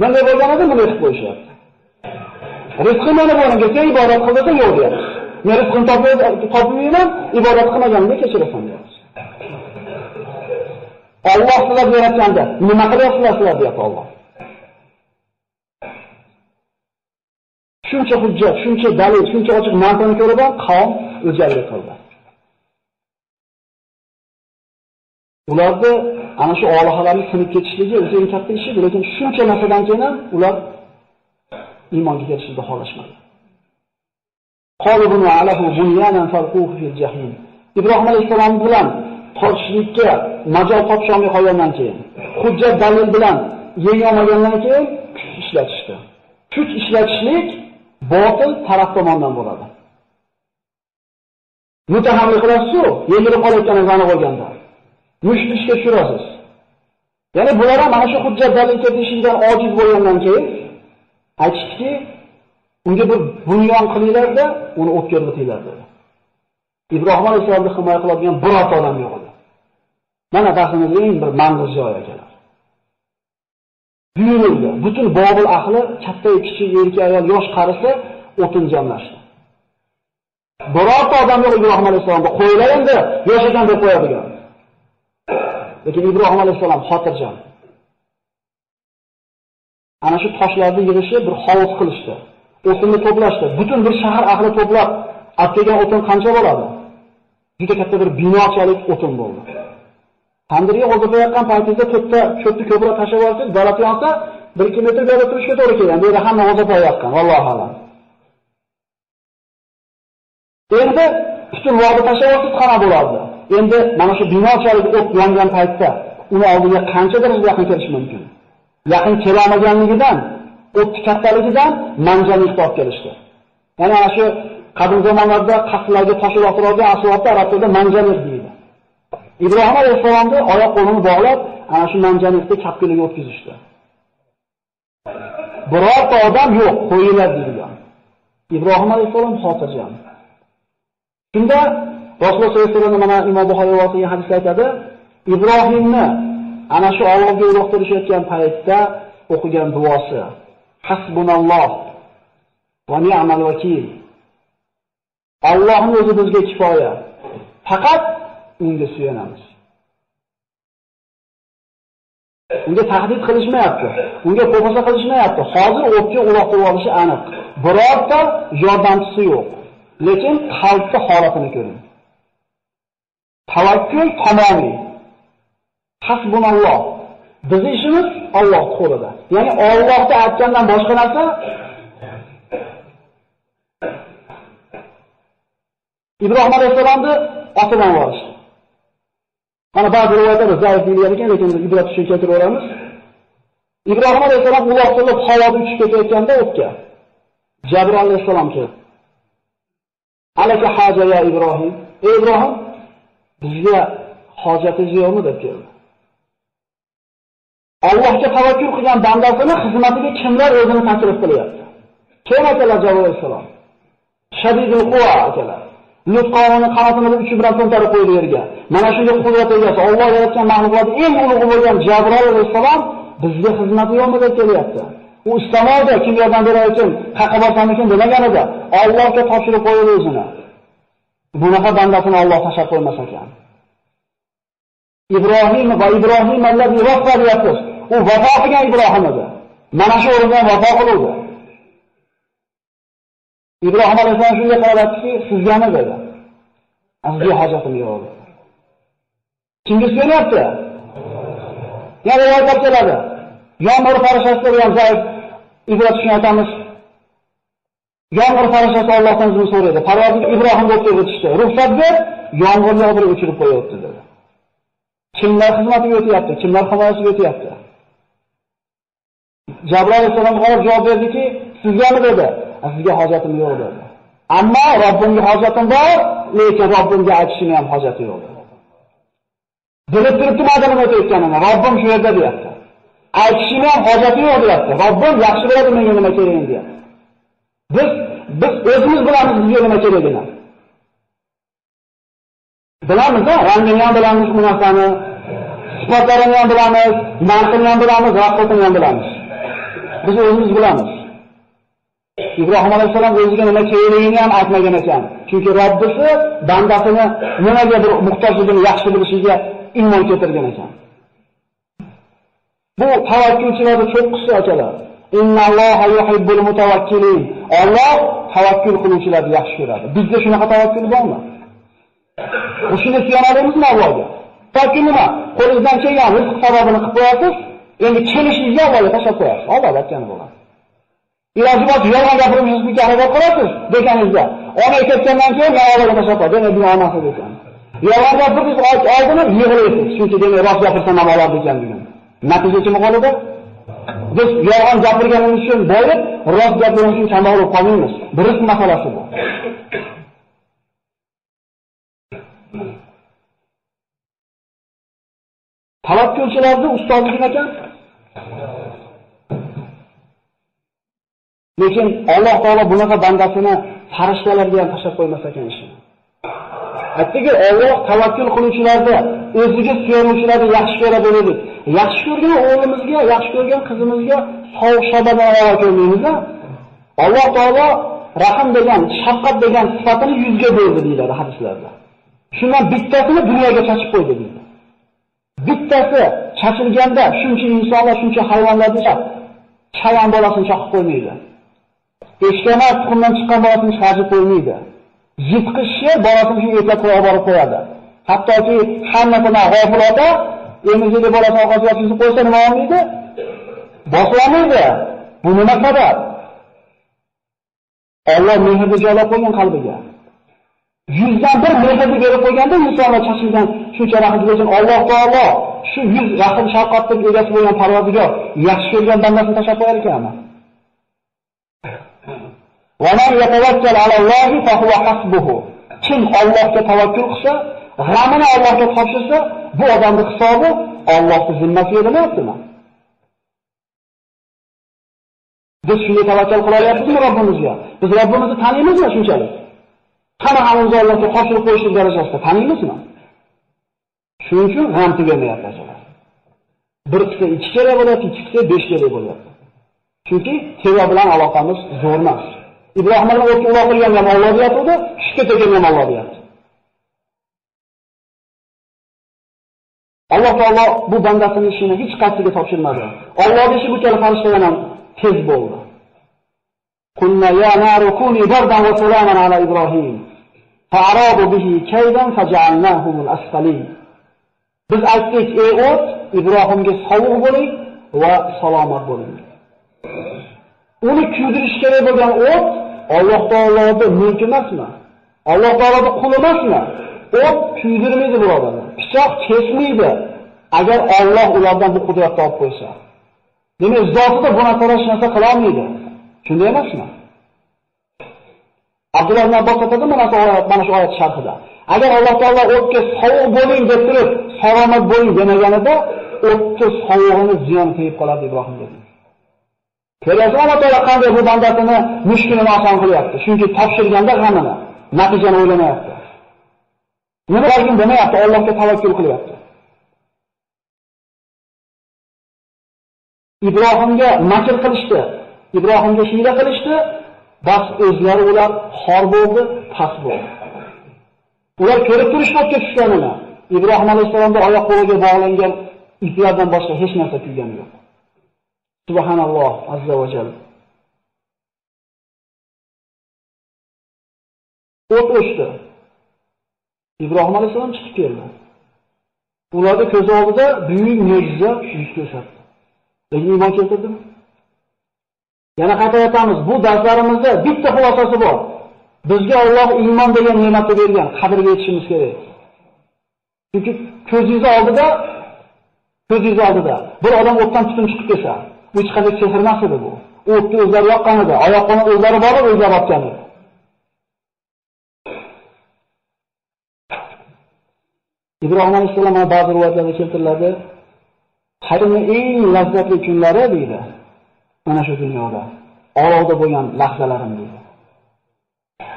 Mana bo'lganida buni aytib qo'yishyapti. Rizqi mana bo'lganga sen ibodat qil desa yo'q deyapti. Men rizqini topmayman, ibodat qilmaganimga kechirasan deyapti. Alloh sizlarni yaratganda nima qilyapsizlar deyapti Alloh. Shuncha hujjat, shuncha dalil, shuncha ochiq mantiqni ko'rib qavm o'zgarlik qildi. Ularda ana shu olihalarning sinib ketishligi o'zi eng katta ish edi, lekin shuncha narsadan keyin ham ular iymonga kelishni xohlashmadi. Qalibun alahu bunyanan falquhu fil jahim. Ibrohim alayhisalom bilan tortishlikka majol topsholmay qolgandan keyin, hujjat dalil bilan yeng olmagandan keyin kuch ishlatishdi. Kuch ishlatishlik botil taraf tomonidan bo'ladi. Mutahamlik qilasiz-ku, yengilib qolayotganingizni aniq bo'lganda. Mushtlishga tushirasiz. Ya'ni bular ham mana shu hujjat dalil keltirishdan ojiz bo'lgandan keyin aytishdiki, unga bir bunyon qilinglar-da, uni o'tkirlatinglar dedi. Ibrohim alayhisolamni himoya qiladigan birorta odam yo'q edi. Mana darsimizning eng bir manzur joyi ekan. Buyurildi. Butun Bobil ahli, katta, kichik, erkak, ayol, yosh, qarisi o'tin jamlashdi. Birorta odam yo'q Ibrohim alayhisolamga qo'ylar endi, yosh ekan deb qo'yadigan. Lekin Ibrohim alayhisolam xotirjam. Ana shu toshlarni yig'ishi bir hovuz qilishdi. O'tinni to'plashdi. Butun bir shahar ahli to'plab, atlagan o'tin qancha bo'ladi? Juda katta bir binochalik o'tin bo'ldi. Tandirga o'zib paytida cho'tni ko'proq tashlab olsangiz, dala yonsa 1-2 metr joyda turishga to'g'ri kelgan. Bu yerda hamma o'zib qo'yayotgan, vallohu alam. Endi butun vaqtni tashlab olsangiz qana bo'lardi. Endi mana shu binochalik o't yongan paytda uni oldiga qancha darajada yaqin kelish mumkin? Yaqin kelamaganligidan, o'tni kattaligidan manjani olib kelishdi. Ya'ni ana shu qadim zamonlarda qasrlarga tosh uloqtiradigan asvotda arab tilida manjani deydi. Ibrohim alayhisolamni oyoq qo'lini bog'lab, ana shu manjaniqni kapkiliga o'tkazishdi. Birorta odam yo'q, qo'yinglar deydigan. Ibrohim alayhisolam xotirjam. Shunda Rasululloh sollallohu alayhi vasallam mana Imom Buxoriy rivoyat qilgan hadisda aytadi, Ibrohimni ana shu Allohga uloqtirishayotgan paytda o'qigan duosi: Hasbunalloh va ni'mal vakil. Allohning o'zi bizga kifoya. Faqat unga suyanamiz. Unga tahdid qilishmayapti. Unga qo'pasa qilishmayapti. Hozir o'tga uloqtirib olishi aniq. Birorta yordamchisi yo'q. Lekin qalbni holatini ko'ring. Tavakkul tamomiy. Hasbunalloh. Bizning ishimiz Alloh qo'lida. Ya'ni Allohga aytgandan boshqa narsa Ibrohim alayhissalomni otidan borishdi. Mana ba'zi rivoyatlarda zaif deyilgan ekan, lekin ibrat uchun keltiraveramiz. Ibrohim alayhissalom uloqtirib havoda uchib ketayotganda o'tga Jabroil alayhissalom keldi. Alaka haja ya Ibrohim. Ey Ibrohim, bizga hojatingiz yo'qmi deb keldi. Allohga tavakkul qilgan bandasini xizmatiga kimlar o'zini taklif qilyapti? Kim akalar Jabroil alayhissalom? Shadidul quva akalar. Lut qavmini qanotini uchi bilan to'ntarib qo'ydi yerga. Mana shunday qudrat egasi Alloh yaratgan mahluqotning eng ulug'i bo'lgan Jabroil alayhissalom bizga xizmati yo'qmi deb kelyapti. U istamoqda kim yordam berar uchun qaqa borsamikin demaganida Allohga topshirib qo'ydi o'zini. Bunaqa bandasini Alloh tashlab qo'ymas ekan. Ibrohim va Ibrohim allazi vafo deyapsiz. U vafo qilgan Ibrohim edi. Mana shu o'rindan vafo qildi. Ibrohim alayhissalom shunga qarabki, sizga nima dedi? Sizga hojatim yo'q. Kimga so'rayapti? Yana rivoyat keladi. Yomg'ir farishtalari ham zaif ibrat uchun aytamiz. Yomg'ir farishtalari Allohdan izn so'raydi. Parvardigor Ibrohimga o'tishdi. Ruxsat ber, yomg'irni olib o'chirib qo'yapti dedi. Kimlar xizmatiga o'tyapti? Kimlar himoyasiga o'tyapti? Jabroil alayhissalom javob berdiki, sizga nima dedi? Sizga hojatim yo'q dedi. Ammo Robbimga hojatim bor, lekin Robbimga aytishimga ham hojati yo'q dedi. Bilib turibdi madani o'tayotganini, Robbim shu yerda deyapti. Aytishimga ham hojati yo'q deyapti. Robbim yaxshi biladi menga nima kerakligini deyapti. Biz o'zimiz bilamiz bizga nima kerakligini. Bilamiz, rangini ham bilamiz, bu narsani, sifatlarini ham bilamiz, narxini ham bilamiz, raqbatini ham bilamiz. Biz o'zimiz bilamiz. Ibrohim alayhissalom o'ziga nima kerakligini ham aytmagan ekan. Chunki Robbisi bandasini nimaga bir muhtojligini yaxshi bilishiga iymon keltirgan ekan. Bu tavakkulchilarning cho'qqisi akalar. Innalloha yuhibbul mutawakkilin. Alloh tavakkul qiluvchilarni yaxshi ko'radi. Bizda shunaqa tavakkul bormi? Shuni suyanamizmi Allohga? Tavakkul nima? Qo'lingizdan kelgan rizq sababini qilib qo'yasiz, endi kelishingizga Allohga tashlab qo'yasiz. Alloh aytgani bo'ladi. Iloji bor yolg'on gapirishingizga harakat qilasiz deganingizda, olmay ketgandan keyin Allohga tashlab qo'yasiz. Demak, bu olmasa ekan. Yolg'on gapirib oldini yig'laysiz. Chunki demak rost gapirsam ham olar ekan degan. Natija nima qoladi? Biz yolg'on gapirganimiz uchun bo'lib, rost gapirganimiz uchun kambag'al bo'lib qolmaymiz. Bir rizq masalasi bu. Tavakkulchilarning ustozligi ekan. Lekin Alloh taolo bunaqa bandasini farishtalarga ham tashlab qo'ymas ekan ishini. Aytdiki, Alloh tavakkul qiluvchilarni, o'ziga suyanuvchilarni yaxshi ko'radi dedi. Yaxshi ko'rgan o'g'limizga, yaxshi ko'rgan qizimizga sovuq shabadan aro ko'rmaymiz. Alloh taolo rahim degan, shafqat degan sifatini yuzga bo'ldi deyiladi hadislarda. Shundan bittasini dunyoga chachib qo'ydi deydi. Bittasi chachilganda shuncha insonlar, shuncha hayvonlarni chayon bolasini chaqib qo'ymaydi. Eshkana tuxumdan chiqqan bolasini chiqarib qo'ymaydi. Yitqish sher bolasini shu etlab qo'yib borib qo'yadi. Hattoki hammasini g'ofil ota emizli bolasini orqasiga tushib qo'ysa nima olmaydi? Boslamaydi. Bu nima sabab? Alloh mehrni joylab qo'ygan qalbiga. 100dan bir mehrni berib qo'yganda insonlar chachilgan shuncha rahmat uchun Alloh taolo shu 100 rahim shafqatning egasi bo'lgan Parvardigor yaxshi ko'rgan bandasini tashlab qo'yar ekanmi? Va man yatawakkal alallohi fa huwa hasbuhu. Kim Allohga tavakkul qilsa, g'amini Allohga topshirsa, bu odamning hisobi Allohning zimmasiga emasmi? Biz shunga tavakkal qilyapmizmi Robbimizga? Biz Robbimizni tanimizmi shunchalik? Qani hamimiz Allohga topshirib qo'yishlik darajasida tanimizmi? Shuning uchun g'am tugamayapti akalar. Bir qilsa 2 kerak bo'lyapti, 2 qilsa 5 kerak bo'lyapti. Chunki teva bilan aloqamiz zo'r emas. Ibrohimning o'tga uloqilgan ham Alloh deyapti, tushga tegan ham Alloh deyapti. Alloh taolo bu bandasining ishini hech qaysiga topshirmadi. Allohning ishi bu kabi farishtalar ham tez bo'ldi. Kunna ya naru kuni bardan va salaman ala Ibrohim. Fa'aradu bihi kaydan faj'alnahum al-asfalin. Biz aytdik, ey o't, Ibrohimga sovuq bo'ling va salomat bo'ling. Uni kuydirish kerak bo'lgan o't Alloh taoloning mulki emasmi? Alloh taoloning quli emasmi? O't kuydirmaydi birodarlar. Pichoq kesmaydi. Agar Alloh ulardan bu qudratni olib qo'ysa. Demak, zotida bu narsa qila olmaydi. Shunday emasmi? Abdulloh ibn Abbos aytadi mana shu oyat sharhida. Agar Alloh taolo o'tga sovuq bo'ling deb turib, salomat bo'ling demaganida, o'tga sovug'ini ziyon qilib qoladi Ibrohim dedi. Ko'ryapsiz, Alloh taolo qanday bu bandasini mushkulini oson qilyapti. Chunki topshirganda g'amini, natijani o'ylamayapti. Nima qilgan demayapti, Allohga tavakkul qilyapti. Ibrohimga makr qilishdi, Ibrohimga hiyla qilishdi, bas o'zlari ular xor bo'ldi, past bo'ldi. Ular ko'rib turishdi o'tga tushganini. Ibrohim alayhissalomning oyoq qo'liga bog'langan iplardan boshqa hech narsa kuygani yo'q. Subhanalloh azza va jalla. O't o'chdi. Ibrohim alayhissalom chiqib keldi. Ularning ko'z oldida buyuk mo'jiza yuz ko'rsatdi. Lekin iymon keltirdimi? Yana qaytaryapmiz, bu darslarimizda bitta xulosasi bor. Bizga Alloh iymon degan ne'matni bergan, qadriga yetishimiz kerak. Chunki ko'zingiz oldida bir odam o'tdan tutun chiqib kelsa, bu hech qanday sehr emas edi bu. O'tni o'zlari yoqqan edi, oyoqlarni o'zlari borib, o'zlari otgan edi. Ibrohim alayhissalom ba'zi rivoyatlarda keltiriladi, hayotning eng lazzatli kunlari deydi. Mana shu dunyoda olovda bo'lgan lahzalarim deydi.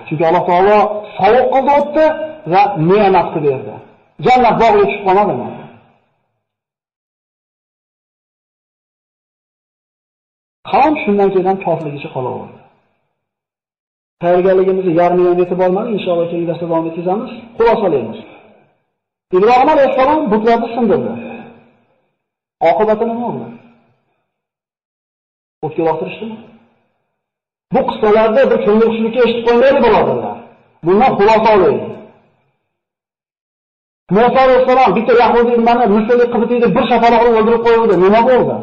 Chunki Alloh taolo sovuq qildi o'tdi va ne'mat qilib berdi. Jannat bog'iga tushib qolmadimi? Qavm shundan keyin kofirligicha qolaverdi. Tayyorgarligimizni yarmidan yetib olmadi, inshaalloh keyingi darsda davom etamiz. Xulosalaymiz. Ibrohim alayhissalom butlarni sindirdi. Oqibati nima bo'ldi? O'tga uloqtirishdimi? Bu qissalarda bir ko'ngilxushlikka eshitib qo'ymaydi birodarlar. Bundan xulosa olaylik. Musa alayhissalom bitta Yahudiy nimani Misrlik qibtiyni bir shafaloq bilan o'ldirib qo'ydi. Nima bo'ldi?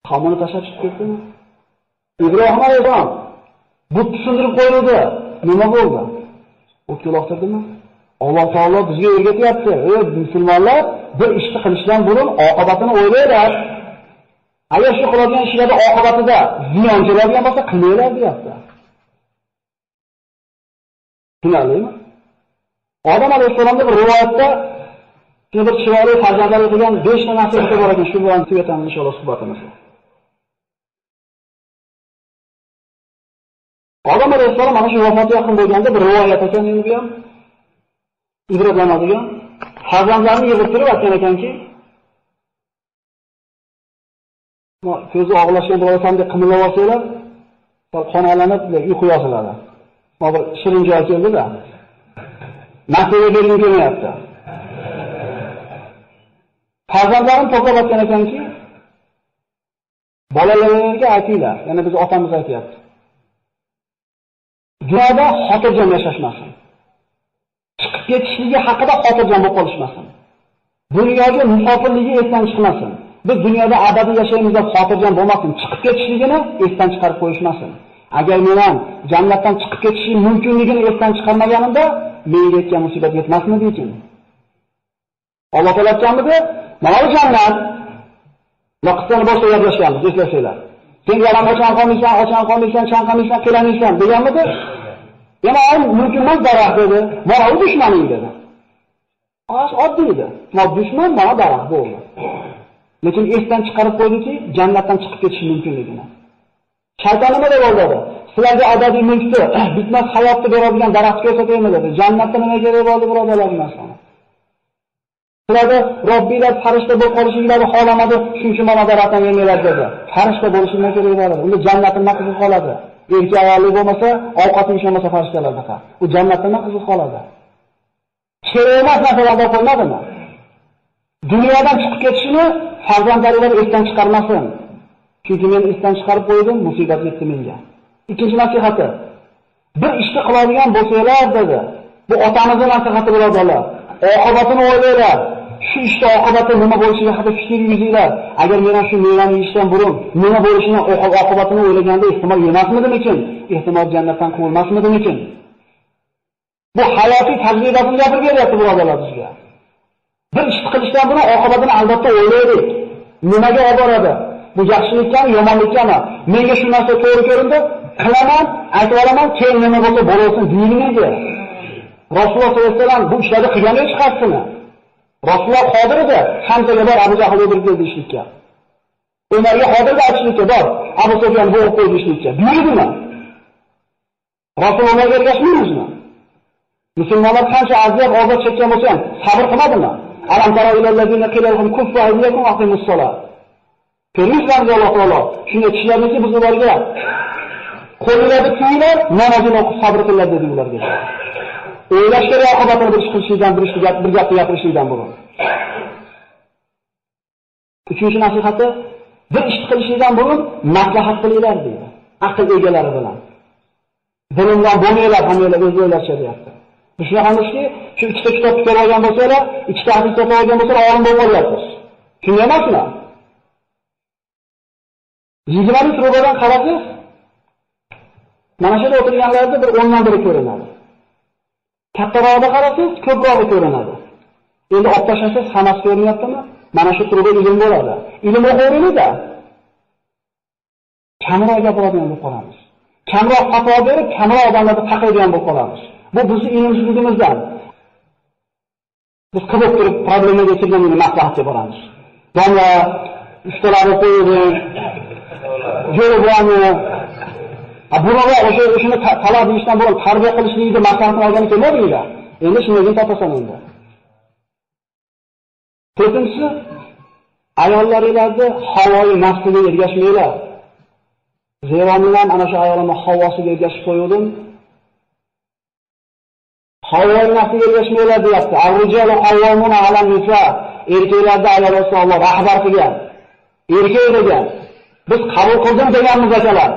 Qavmini tashlab chiqib ketdimi? Ibrohim alayhissalom butni sindirib qo'ydi. Nima bo'ldi? O'tga uloqtirdimi? Alloh taolo bizga o'rgatyapti. Ey musulmonlar, bir ishni qilishdan burun oqibatini o'ylaylar. Agar shu qiladigan ishlarda oqibatida ziyon keladigan bo'lsa, qilmaylar deyapti. Tushunarlimi? Odam alayhissalomning bir rivoyatda bir chiroyli farzandlari qilgan 5 ta nasihati bor ekan. Shu bilan tugatamiz inshaalloh suhbatimizni. Odam alayhissalom mana shu vafotga yaqin bo'lganda bir rivoyat ekan, endi bu ham ibratlanadigan. Farzandlarini yig'ib turib aytgan ekanki, ko'zi og'lashgan birosan deb qimillab olsalar, qonalanib uyqu yosiladi. Bir shirin joy keldi-da. Nasiba bergim kelmayapti. Farzandlarim to'plab aytgan ekanki, bolalaringizga aytinglar, yana biz otamiz aytyapti. Dunyoda xotirjam yashashmasin. Chiqib ketishligi haqida xotirjam bo'lib qolishmasin. Dunyoga musofirligi esdan chiqmasin. Biz dunyoda abadiy yashaymiz deb xotirjam bo'lmasin. Chiqib ketishligini esdan chiqarib qo'yishmasin. Agar men ham jannatdan chiqib ketishim mumkinligini esdan chiqarmaganimda, menga yetgan musibat yetmasmidi ekan. Alloh taolo aytganmidi? Mana bu jannat. Vaqtdan boshqa gaplashganmiz, eslasanglar. Sen yaram qachon qolmaysan, chanqamaysan, qilamaysan deganmidi? Yana mumkin emas daraxt dedi. Mana u dushmaning dedi. Oddiy edi. Mana dushman mana daraxt bo'ldi. Lekin esdan chiqarib qo'ydiki, jannatdan chiqib ketish mumkinligini. Shayton nima deb o'yladi? Sizlarga abadiy mulkni, bitmas hayotni beradigan daraxt ko'rsataymi dedi. Jannatda nima kerak bo'ldi birodarlar bu narsani? Sizlarga Robbinglar farishta bo'lib qolishingizni xohlamadi, shuning uchun mana daraxtdan yemanglar dedi. Farishta bo'lishinglar kerak bo'ladi. Unda jannatda nima qilib qoladi? Erkak ayolli bo'lmasa, ovqat yeyishmasa farishtalardaqa. U jannatda nima qilib qoladi? Kerak emas narsalardan qo'ymadimi? Dunyodan chiqib ketishini farzandlaringlar esdan chiqarmasin. Chunki men esdan chiqarib qo'ydim, musibat yetdi menga. Ikkinchi nasihati. Bir ishni qiladigan bo'lsanglar dedi. Bu otamizning nasihati birodarlar. Oqibatini o'ylaylar. Shu ishda oqibati nima bo'lishiga haqida fikr yuringlar. Agar men shu mevani yeyishdan burun nima bo'lishini oqibatini o'ylaganda ehtimol yemasmidim ekan, ehtimol jannatdan quvilmasmidim ekan. Bu hayotiy tajribasini gapirib beryapti birodarlar bizga. Bir ish qilishdan burun oqibatini albatta o'ylaylik. Nimaga olib boradi? Bu yaxshilikmi, yomonlikmi? Menga shu narsa to'g'ri ko'rindi, qilaman, aytib olaman, keyin nima bo'lsa bo'lasin deyilmaydi. Rasululloh sollallohu alayhi vasallam bu ishlarni qilgan hech qaysini. Rasululloh qodir edi, Hamzaga bor Abu Jahl o'ldirib keldi ishlikka. Umarga qodir edi aytishlikka bor, Abu Sufyon bo'g'ib qo'ydi ishlikka. Buyurdimi? Rasulullohga ergashmaymizmi? Musulmonlar qancha aziyat ozor chekkan bo'lsa ham sabr qilmadimi? Alam tara ilallazina qila lahum kuffu aydiyakum wa aqimus solat. Ko'rmizlarmi Alloh taolo? Shunga kishilarniki biz ularga qo'llarni kiyinglar, namozini o'qib sabr qilinglar dedi ularga. O'ylash kerak oqibatini bir ish qilishdan, bir gapni gapirishdan burun. Uchinchi nasihati, bir ish qilishdan burun maslahat qilinglar deydi. Aql egalari bilan. Bilimdan bo'lmanglar, hammalar o'z o'ylashcha deyapti. Shuna hamki, shu ikkita kitob ko'rib olgan bo'lsalar, ikkita hadis topib olgan bo'lsalar, olim bo'lib qolyapmiz. Shunday emasmi? 20 lik ro'badan qarasangiz, mana shu yerda o'tirganlarda bir 10 dan biri ko'rinadi. Kattarog'iga qarasangiz, ko'prog'i ko'rinadi. Endi olib tashlasangiz, hammasi ko'rinyaptimi? Mana shu turga ilm bo'ladi. Ilm o'qiymizda. Kamroq gapiradigan bo'lib qolamiz. Kamroq fatvo berib, kamroq odamlarni taqaydigan bo'lib qolamiz. Bu bizning ilmsizligimizdan. Biz qilib turib problemaga kelganini maslahat deb boramiz. Domla ustalarni qo'yib, jo'rabani, bunaqa o'shani talab qilishdan burun tarbiya qilishlikni maslahatini olgan kelmadingmi? Endi shunday topasan endi. To'rtinchisi, ayollaringizga havoyi nafsiga ergashmanglar. Zero men ham ana shu ayolimni havosiga ergashib qo'ydim. Havoyi nafsiga ergashmanglar deyapti. Ar-rijalu qawwamuna 'alan nisa. Erkaklarda ayol Alloh rahbar qilgan. Erkak degan. Biz qabul qildim deganmiz akalar.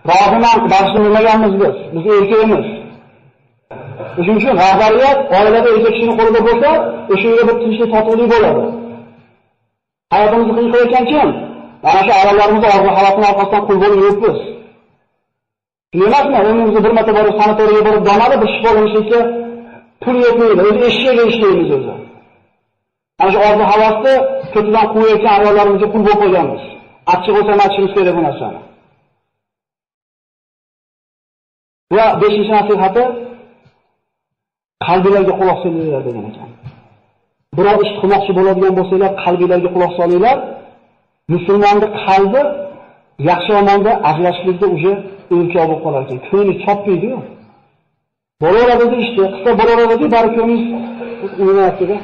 Roziman baxshimaganmiz biz. Biz erkakmiz. Shuning uchun rahbariyat oilada erkak kishining qo'lida bo'lsa, o'sha yerga bir tinchlik totuvlik bo'ladi. Hayotimizni qiyin qilayotgan kim? Mana shu ayollarimiz orzu havasini orqasidan qul bo'lib yuribmiz. Emasmi? O'zimizni bir marta borib sanatoriyaga borib domada bir shifo olishga pul yetmaydi. O'zi eshikga ishlaymiz o'zi. Ana shu orzu havasni ko'tidan qo'yayotgan ayollarimizga pul bo'lib qo'yganmiz. Achchiq bo'lsa aytishimiz kerak bu narsani. Va 5-nasihati qalbingizga quloq solinglar degan ekan. Biror ish qilmoqchi bo'ladigan bo'lsanglar, qalbingizga quloq solinglar. Musulmonning qalbi yaxshi yomonda ajrashlikda o'sha o'lchov bo'lib qolar ekan. Ko'ngli chopmaydi-ku. Bolalarga ishda, qisqa bolalarga bari ko'nglingiz o'ynayapti-da.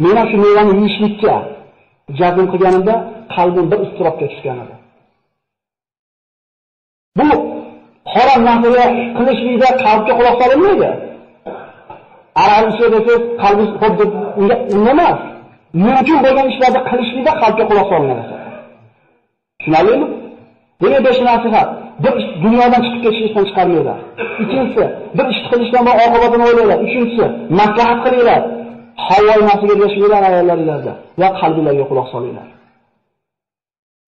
Men ham shu mevani yeyishlikka jazm qilganimda qalbim bir iztirobga tushgan edi. Bu harom narsaga qilishlikda qalbga quloq solinmaydi. Aralashib desiz, qalbingiz xuddi unga emas. Mumkin bo'lgan ishlarni qilishlikda qalbga quloq solinadi. Tushunarlimi? Demak 5-nasihat. Bir ish dunyodan chiqib ketishdan chiqarmaydi. Ikkinchisi, bir ish qilishdan burun oqibatini o'ylaylar. Uchinchisi, maslahat qilinglar. Havoyi nafsiga ergashinglar ayollaringizga va qalbingizga quloq solinglar.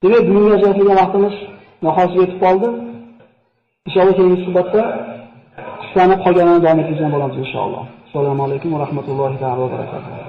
Demak, bugungi ajratilgan vaqtimiz nihoyasiga yetib qoldi. Inshaalloh keyingi suhbatda qissani qolganini davom ettirgan bo'lamiz inshaalloh. Assalomu alaykum va rahmatullohi va barakatuh.